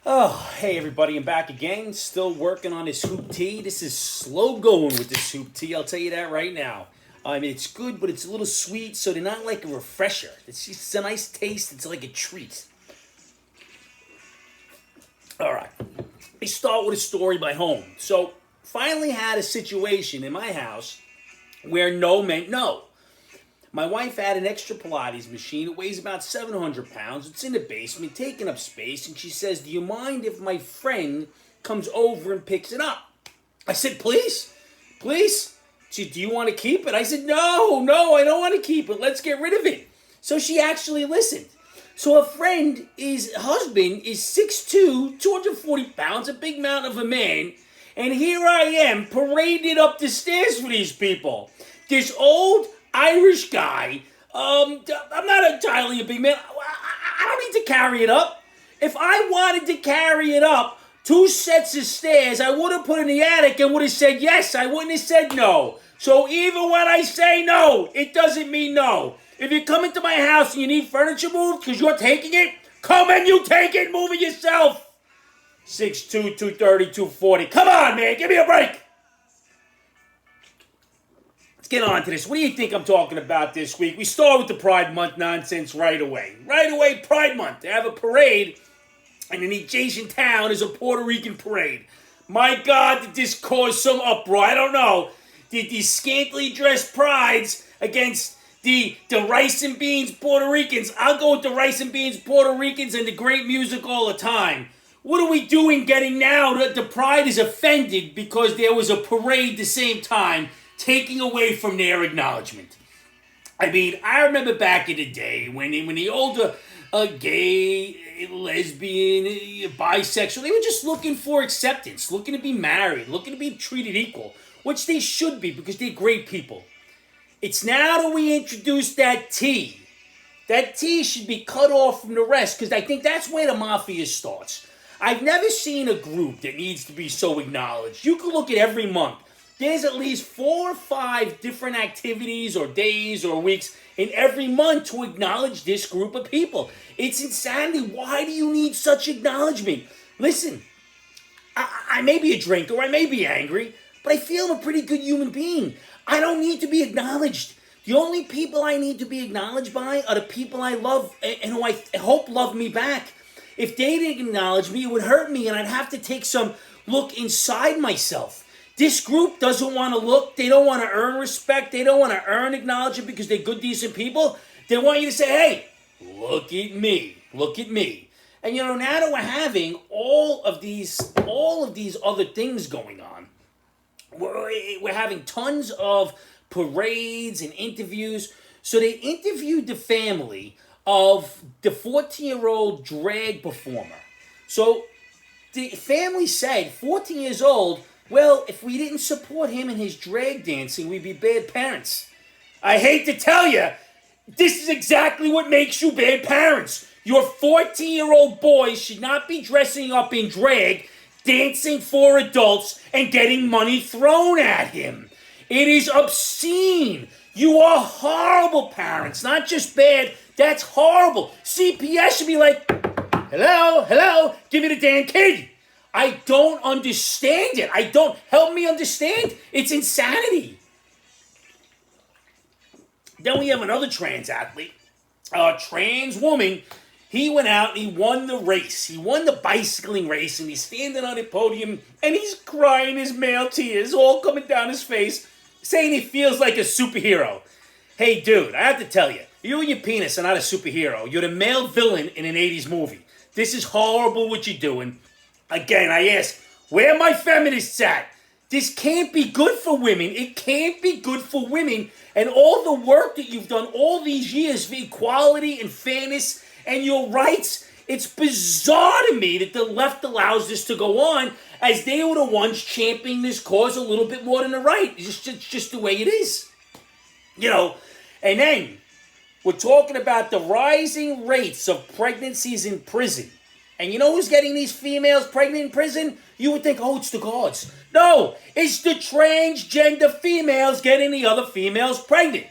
Oh, hey everybody, I'm back again. Still working on this hoop tea. This is slow going with this hoop tea, I'll tell you that right now. I mean, it's good, but it's a little sweet, so they're not like a refresher. It's just a nice taste, it's like a treat. Alright, let me start with a story by home. So, finally had a situation in my house where no meant no. My wife had an extra Pilates machine. It weighs about 700 pounds. It's in the basement, taking up space. And she says, "Do you mind if my friend comes over and picks it up?" I said, "Please, please." She, "Do you want to keep it?" I said, "No, I don't want to keep it. Let's get rid of it." So she actually listened. So a friend, his husband is 6'2", 240 pounds, a big mountain of a man. And here I am, paraded up the stairs for these people. This old Irish guy. I'm not entirely a big man. I don't need to carry it up. If I wanted to carry it up 2 sets of stairs, I would have put it in the attic and would have said yes. I wouldn't have said no. So even when I say no, it doesn't mean no. If you come into my house and you need furniture moved because you're taking it, come and you take it, move it yourself. 6'2", 230, 240. Come on, man, give me a break. Get on to this. What do you think I'm talking about this week? We start with the Pride Month nonsense right away. Right away, Pride Month. They have a parade, and in the adjacent town is a Puerto Rican parade. My God, did this cause some uproar? I don't know. These scantily dressed prides against the rice and beans Puerto Ricans. I'll go with the rice and beans Puerto Ricans and the great music all the time. What are we doing getting now that the pride is offended because there was a parade the same time, taking away from their acknowledgement? I mean, I remember back in the day when the older gay, lesbian, bisexual, they were just looking for acceptance, looking to be married, looking to be treated equal, which they should be because they're great people. It's now that we introduce that T. That T should be cut off from the rest because I think that's where the mafia starts. I've never seen a group that needs to be so acknowledged. You can look at every month. There's at least 4 or 5 different activities or days or weeks in every month to acknowledge this group of people. It's insanity. Why do you need such acknowledgement? Listen, I may be a drinker, I may be angry, but I feel I'm a pretty good human being. I don't need to be acknowledged. The only people I need to be acknowledged by are the people I love and who I hope love me back. If they didn't acknowledge me, it would hurt me and I'd have to take some look inside myself. This group doesn't want to look. They don't want to earn respect. They don't want to earn acknowledgement because they're good, decent people. They want you to say, "Hey, look at me. Look at me." And now that we're having all of these other things going on, we're having tons of parades and interviews. So they interviewed the family of the 14-year-old drag performer. So the family said, 14 years old, well, if we didn't support him in his drag dancing, we'd be bad parents. I hate to tell you, this is exactly what makes you bad parents. Your 14-year-old boy should not be dressing up in drag, dancing for adults, and getting money thrown at him. It is obscene. You are horrible parents, not just bad. That's horrible. CPS should be like, hello, give me the damn kid. I don't understand it. Help me understand. It's insanity. Then we have another trans athlete, a trans woman. He went out and he won the race. He won the bicycling race and he's standing on the podium and he's crying his male tears all coming down his face, saying he feels like a superhero. Hey dude, I have to tell you, you and your penis are not a superhero. You're the male villain in an 80s movie. This is horrible what you're doing. Again, I ask, where are my feminists at? This can't be good for women. It can't be good for women. And all the work that you've done all these years for equality and fairness and your rights, it's bizarre to me that the left allows this to go on as they were the ones championing this cause a little bit more than the right. It's just the way it is. And then we're talking about the rising rates of pregnancies in prison. And you know who's getting these females pregnant in prison? You would think, oh, it's the guards. No, it's the transgender females getting the other females pregnant.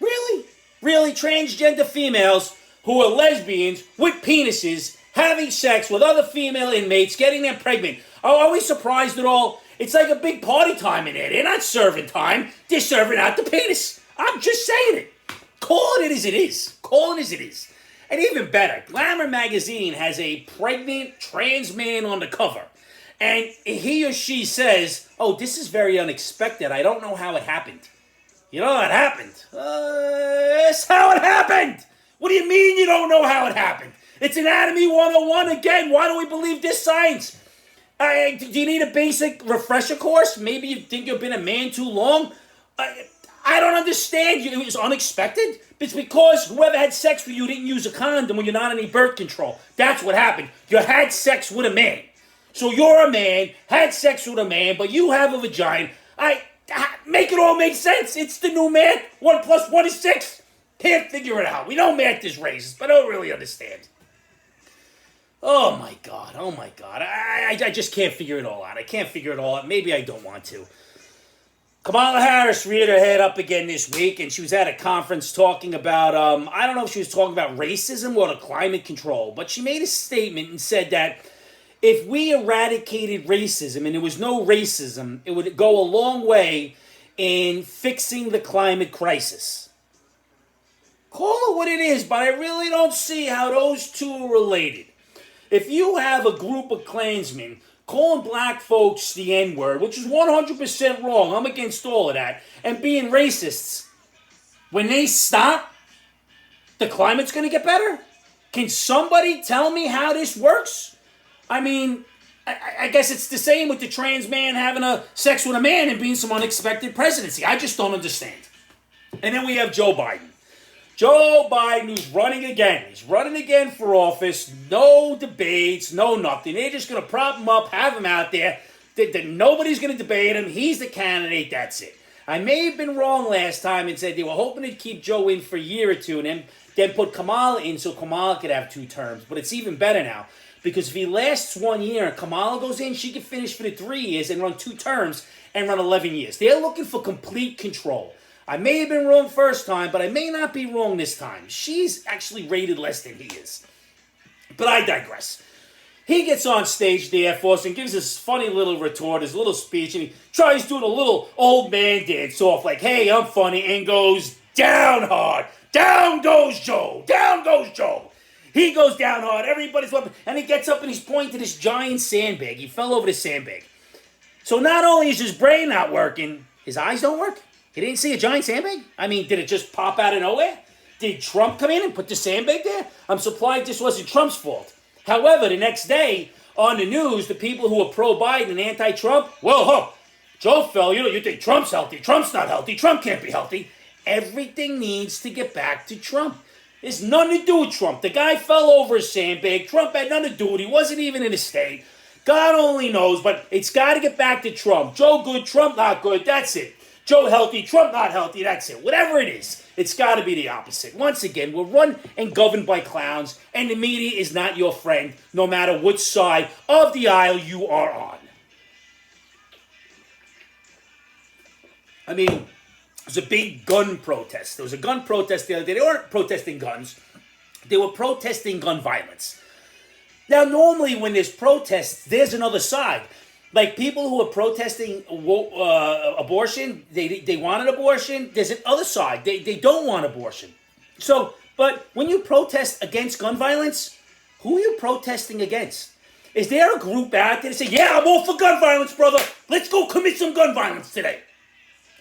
Really? Really, transgender females who are lesbians with penises having sex with other female inmates, getting them pregnant. Oh, are we surprised at all? It's like a big party time in there. They're not serving time. They're serving out the penis. I'm just saying it. Call it as it is. Call it as it is. And even better, Glamour magazine has a pregnant trans man on the cover. And he or she says, oh, this is very unexpected. I don't know how it happened. You know how it happened? It's how it happened. What do you mean you don't know how it happened? It's Anatomy 101 again. Why do we believe this science? Do you need a basic refresher course? Maybe you think you've been a man too long? I don't understand. It was unexpected. It's because whoever had sex with you didn't use a condom when you're not on any birth control. That's what happened. You had sex with a man. So you're a man, had sex with a man, but you have a vagina. Make it all make sense. It's the new math. 1 + 1 is 6. Can't figure it out. We know math is racist, but I don't really understand. Oh my God. I just can't figure it all out. I can't figure it all out. Maybe I don't want to. Kamala Harris reared her head up again this week, and she was at a conference talking about, I don't know if she was talking about racism or the climate control, but she made a statement and said that if we eradicated racism and there was no racism, it would go a long way in fixing the climate crisis. Call it what it is, but I really don't see how those two are related. If you have a group of Klansmen calling black folks the N-word, which is 100% wrong, I'm against all of that, and being racists, when they stop, the climate's going to get better? Can somebody tell me how this works? I mean, I guess it's the same with the trans man having sex with a man and being some unexpected presidency. I just don't understand. And then we have Joe Biden. Joe Biden, who's running again. He's running again for office. No debates, no nothing. They're just going to prop him up, have him out there. Nobody's going to debate him. He's the candidate. That's it. I may have been wrong last time and said they were hoping to keep Joe in for a year or two and then put Kamala in so Kamala could have 2 terms. But it's even better now. Because if he lasts 1 year and Kamala goes in, she can finish for the 3 years and run 2 terms and run 11 years. They're looking for complete control. I may have been wrong first time, but I may not be wrong this time. She's actually rated less than he is. But I digress. He gets on stage, the Air Force, and gives this funny little retort, his little speech, and he tries doing a little old man dance off like, hey, I'm funny, and goes down hard. Down goes Joe. Down goes Joe. He goes down hard. Everybody's laughing. And he gets up and he's pointing to this giant sandbag. He fell over the sandbag. So not only is his brain not working, his eyes don't work. He didn't see a giant sandbag? I mean, did it just pop out of nowhere? Did Trump come in and put the sandbag there? I'm surprised this wasn't Trump's fault. However, the next day on the news, the people who are pro-Biden and anti-Trump, well, Joe fell, you think Trump's healthy. Trump's not healthy. Trump can't be healthy. Everything needs to get back to Trump. There's nothing to do with Trump. The guy fell over a sandbag. Trump had nothing to do with it. He wasn't even in a state. God only knows, but it's got to get back to Trump. Joe good, Trump not good. That's it. Joe healthy, Trump not healthy, that's it. Whatever it is, it's got to be the opposite. Once again, we're run and governed by clowns, and the media is not your friend, no matter which side of the aisle you are on. I mean, there's a big gun protest. There was a gun protest the other day. They weren't protesting guns. They were protesting gun violence. Now, normally when there's protests, there's another side. Like people who are protesting abortion, they want an abortion. There's an other side. They don't want abortion. So, but when you protest against gun violence, who are you protesting against? Is there a group out there that say, yeah, I'm all for gun violence, brother. Let's go commit some gun violence today.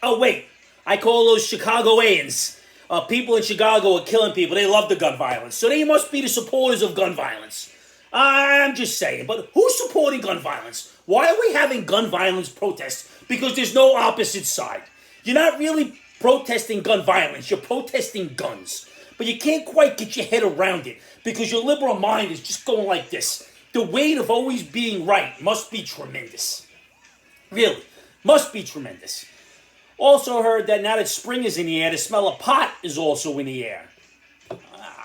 Oh, wait. I call those Chicagoans. People in Chicago are killing people. They love the gun violence. So they must be the supporters of gun violence. I'm just saying. But who's supporting gun violence? Why are we having gun violence protests? Because there's no opposite side. You're not really protesting gun violence. You're protesting guns. But you can't quite get your head around it because your liberal mind is just going like this. The weight of always being right must be tremendous. Really. Must be tremendous. Also heard that now that spring is in the air, the smell of pot is also in the air.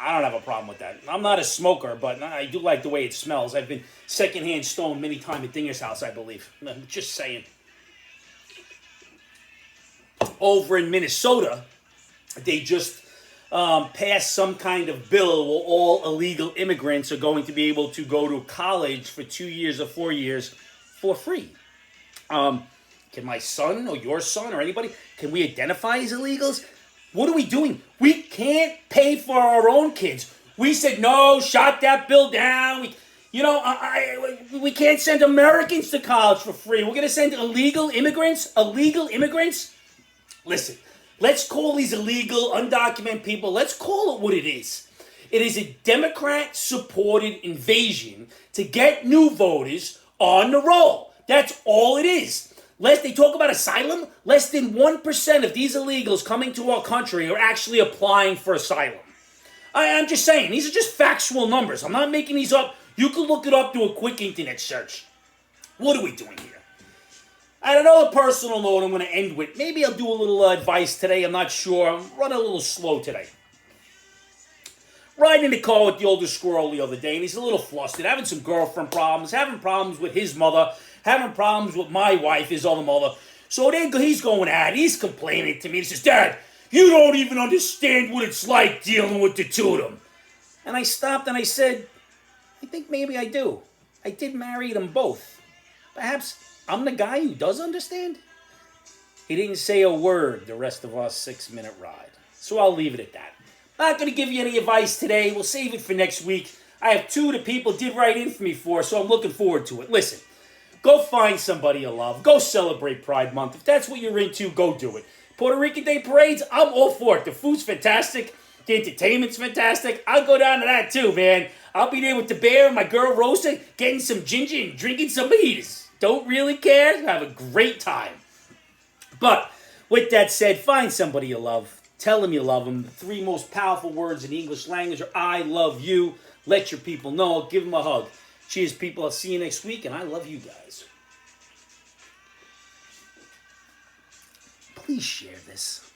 I don't have a problem with that. I'm not a smoker, but I do like the way it smells. I've been secondhand stoned many times at Dinger's house, I believe. I'm just saying. Over in Minnesota, they just pass some kind of bill where all illegal immigrants are going to be able to go to college for 2 years or 4 years for free. Can my son or your son or anybody, can we identify as illegals? What are we doing? We can't pay for our own kids. We said, no, shot that bill down. We can't send Americans to college for free. We're going to send illegal immigrants? Illegal immigrants? Listen, let's call these illegal, undocumented people, let's call it what it is. It is a Democrat-supported invasion to get new voters on the roll. That's all it is. They talk about asylum. Less than 1% of these illegals coming to our country are actually applying for asylum. I'm just saying, these are just factual numbers. I'm not making these up. You can look it up, do a quick internet search. What are we doing here? I don't know, a personal note I'm going to end with. Maybe I'll do a little advice today. I'm not sure. I'm running a little slow today. Riding in the car with the older squirrel the other day, and he's a little flustered, having some girlfriend problems, having problems with his mother, having problems with my wife, his other mother. So then he's going at it. He's complaining to me. He says, Dad, you don't even understand what it's like dealing with the two of them. And I stopped and I said, I think maybe I do. I did marry them both. Perhaps I'm the guy who does understand. He didn't say a word the rest of our 6-minute ride. So I'll leave it at that. Not going to give you any advice today. We'll save it for next week. I have 2 that people did write in for me for, so I'm looking forward to it. Listen, go find somebody you love. Go celebrate Pride Month. If that's what you're into, go do it. Puerto Rican Day parades, I'm all for it. The food's fantastic. The entertainment's fantastic. I'll go down to that too, man. I'll be there with the bear and my girl Rosa, getting some ginger and drinking some mojitos. Don't really care. Have a great time. But with that said, find somebody you love. Tell them you love them. The 3 most powerful words in the English language are I love you. Let your people know. Give them a hug. Cheers, people. I'll see you next week, and I love you guys. Please share this.